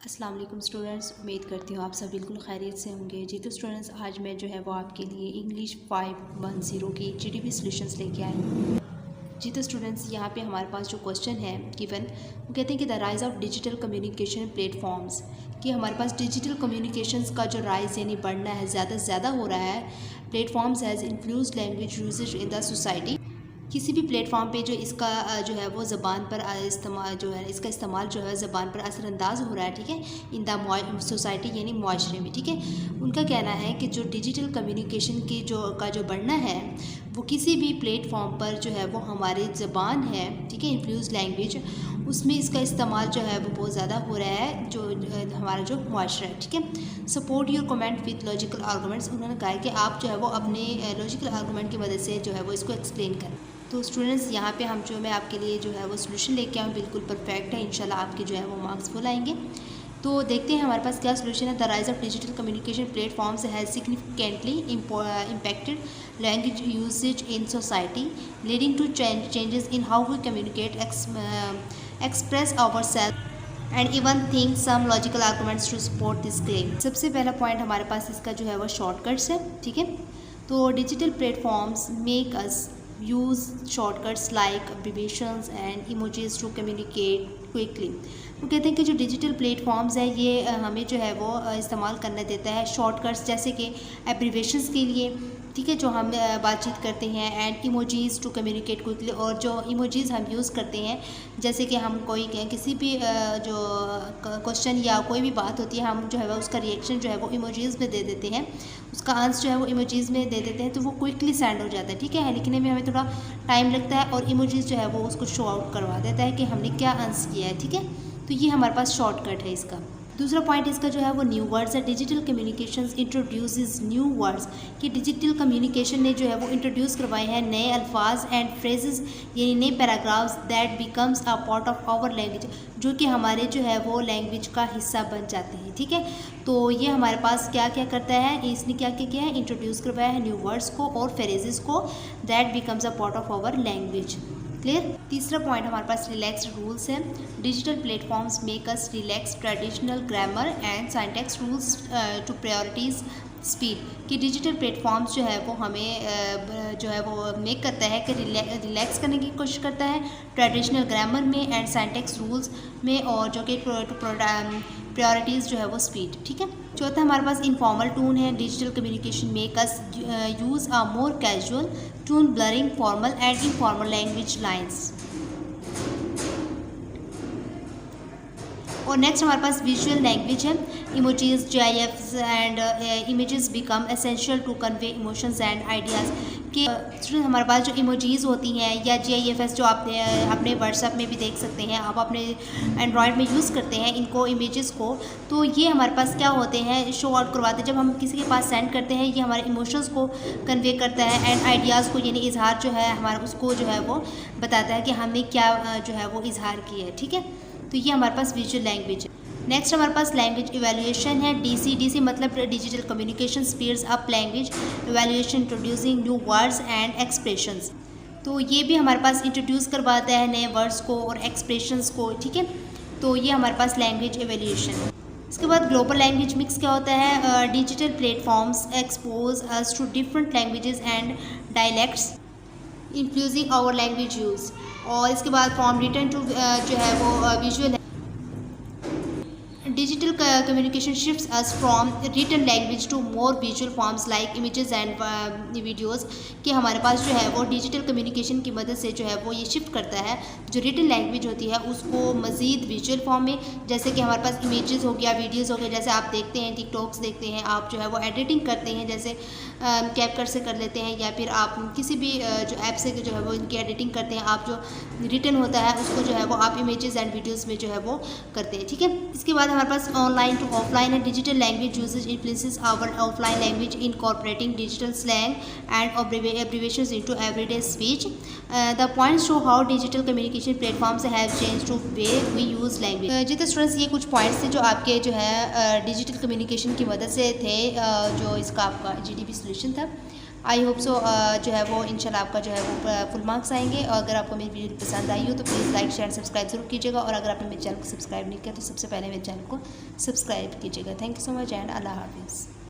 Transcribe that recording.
अस्सलाम वालेकुम स्टूडेंट्स, उम्मीद करती हूँ आप सब बिल्कुल खैरियत से होंगे। जी तो स्टूडेंट्स, आज मैं जो है वो आपके लिए इंग्लिश 510 की जीडीपी सॉल्यूशंस लेके आई हूँ। जी तो स्टूडेंट्स, यहाँ पे हमारे पास जो क्वेश्चन है गिवन, वो कहते हैं कि the rise of digital communication platforms, कि हमारे पास डिजिटल कम्युनिकेशंस का जो राइज़ यानी बढ़ना है, ज़्यादा से ज़्यादा हो रहा है। Platforms has influenced language usage in the society. किसी भी प्लेटफॉर्म पे जो इसका जो है वो ज़बान पर इस्तेमाल जो है, इसका इस्तेमाल जो है ज़बान पर असरअंदाज हो रहा है, ठीक है, इन द सोसाइटी यानी मुआशरे में, ठीक है। उनका कहना है कि जो डिजिटल कम्युनिकेशन की जो बढ़ना है, वो किसी भी प्लेटफॉर्म पर जो है वो हमारी ज़बान है, ठीक है, इन्फ्लुएंस लैंग्वेज, उसमें इसका इस्तेमाल जो है वो बहुत ज़्यादा हो रहा है, जो हमारा जो मुआशरा है, ठीक है। Support your comment with logical arguments, उन्होंने कहा है कि आप जो है वो अपने लॉजिकल आर्गूमेंट की मदद से जो है वो इसको एक्सप्लेन करें। तो स्टूडेंट्स, यहाँ पे मैं आपके लिए जो है वो सोल्यूशन लेके आऊँ, बिल्कुल परफेक्ट है, इंशाल्लाह आपके जो है वो मार्क्स फुल आएंगे। तो देखते हैं हमारे पास क्या सोल्यूशन है। The rise of digital communication platforms has significantly impacted language usage in society, leading to changes in how we communicate, express our self and even think some logical arguments to support this claim. सबसे पहला point हमारे पास इसका जो है वो shortcuts है, ठीक है। तो digital platforms make us use shortcuts like abbreviations and emojis to communicate quickly। वो कहते हैं कि जो डिजिटल प्लेटफॉर्म्स है, ये हमें जो है वो इस्तेमाल करने देता है शॉर्टकट्स, जैसे कि एब्रीवेशंस के लिए, ठीक है, जो हम बातचीत करते हैं, and emojis to communicate quickly, और जो इमोजीज़ हम यूज़ करते हैं, जैसे कि हम कोई किसी भी जो क्वेश्चन या कोई भी बात होती है, हम जो है वो उसका रिएक्शन जो है वो इमोजीज़ में दे देते हैं, उसका आंसर जो है वो इमोजीज़ में दे देते हैं, तो वो क्विकली सेंड हो जाता है, ठीक है। लिखने में हमें थोड़ा टाइम लगता है, और इमोजीज़ जो है वो उसको शो आउट करवा देता है कि हमने क्या आंसर किया है, ठीक है। तो ये हमारे पास शॉर्टकट है इसका। दूसरा पॉइंट इसका जो है वो न्यू वर्ड्स है। Digital communications introduces new words, कि डिजिटल कम्युनिकेशन ने जो है वो इंट्रोड्यूस करवाए हैं नए अल्फाज एंड फ्रेजेस, यानी नए paragraphs, that becomes a part of our language, जो कि हमारे जो है वो लैंग्वेज का हिस्सा बन जाते हैं, ठीक है। तो ये हमारे पास क्या क्या करता है, इसने क्या क्या किया है, इंट्रोड्यूस करवाया है न्यू वर्ड्स को और फ्रेजेस को, that becomes a part of our language. Clear. तीसरा पॉइंट हमारे पास रिलैक्स्ड रूल्स है। Digital platforms make us relax traditional grammar and syntax rules to prioritise speed, कि डिजिटल प्लेटफॉर्म्स जो है वो हमें जो है वो मेक करता है कि रिलैक्स करने की कोशिश करता है ट्रेडिशनल ग्रामर में एंड सिंटैक्स रूल्स में, और जो कि प्रायोरिटीज़ जो है वो स्पीड, ठीक है। चौथा हमारे पास इनफॉर्मल टून है। Digital communication make us use a more casual tone, blurring formal and informal language lines. और नेक्स्ट हमारे पास विजुअल लैंग्वेज है। Emojis, GIFs and images become essential to convey emotions and ideas, कि हमारे पास जो emojis होती हैं या GIFs, जो आप अपने व्हाट्सएप में भी देख सकते हैं, आप अपने एंड्रॉयड में यूज़ करते हैं इनको, इमेजेस को, तो ये हमारे पास क्या होते हैं, शो आउट करवाते हैं। जब हम किसी के पास सेंड करते हैं, ये हमारे इमोशंस को कन्वे करता है एंड आइडियाज़ को, यानी इजहार जो है हमारा, उसको जो है वो बताता है कि हमने क्या जो है वो इजहार किया है, ठीक है। तो ये हमारे पास विजुअल लैंग्वेज है। नेक्स्ट हमारे पास लैंग्वेज इवैल्यूएशन है। DC मतलब digital communication speeds up language evaluation, introducing new words and expressions. तो ये भी हमारे पास इंट्रोड्यूस करवाता है नए वर्ड्स को और एक्सप्रेशंस को, ठीक है। तो ये हमारे पास लैंग्वेज इवैल्यूएशन है। इसके बाद ग्लोबल लैंग्वेज मिक्स क्या होता है। Digital platforms expose us to different languages and dialects, influencing our language use. और इसके बाद फॉर्म रिटर्न टू जो है वो विजुअल है। Digital communication shifts us from written language to more visual forms like images and videos, कि हमारे पास जो है वो डिजिटल कम्युनिकेशन की मदद से जो है वो ये शिफ्ट करता है जो रिटन लैंग्वेज होती है उसको मज़ीद विजुअल फॉर्म में, जैसे कि हमारे पास इमेजेस हो गया, वीडियोस हो गया, जैसे आप देखते हैं टिकटॉक्स देखते हैं, आप जो है वो एडिटिंग करते हैं, जैसे कैपकट से कर लेते हैं, या फिर आप किसी भी जो ऐप से जो है वो इनकी एडिटिंग करते हैं, आप जो रिटन होता है उसको जो है वो आप इमेजेस एंड वीडियोज़ में जो है वो करते हैं, ठीक है। इसके बाद हमारे पास ऑनलाइन टू ऑफलाइन है। Digital language usage influences our offline language incorporating digital slang and abbreviations into everyday speech. The points show how digital communication platforms have changed to way we use language. जी तो students, ये कुछ points थे जो आपके जो है digital communication की मदद से थे, जो इसका आपका GDP सोल्यूशन था। आई होप सो जो है वो इंशाल्लाह आपका जो है वो फुल मार्क्स आएंगे। और अगर आपको मेरी वीडियो पसंद आई हो तो प्लीज़ लाइक शेयर सब्सक्राइब ज़रूर कीजिएगा। और अगर आपने मेरे चैनल को सब्सक्राइब नहीं किया तो सबसे पहले मेरे चैनल को सब्सक्राइब कीजिएगा। Thank you so much and अल्लाह हाफिज़।